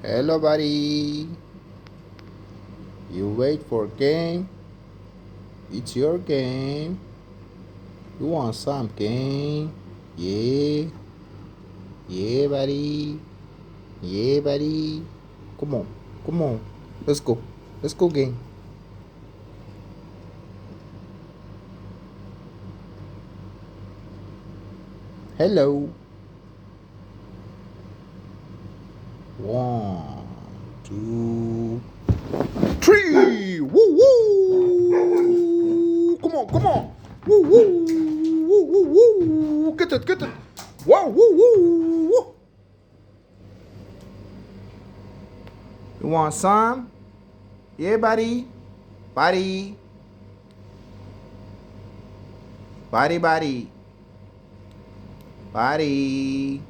Hello, buddy. You wait for game? It's your game. You want some game? Yeah. Yeah, buddy. Yeah, buddy. Come on. Come on. Let's go. Let's go, game. Hello. 1, 2, 3. Woo woo. Come on, come on. Woo woo. Woo woo woo. Get it, get it. Wow, woo woo. You want some? Yeah, buddy. Buddy. Buddy, buddy. Buddy.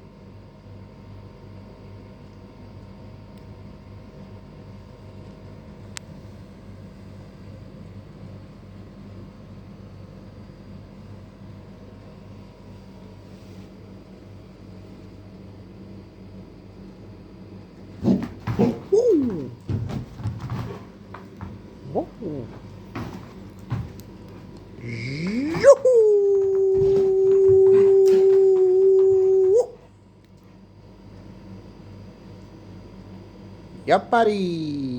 Woo. Woo. Yoo-hoo. Yup, buddy.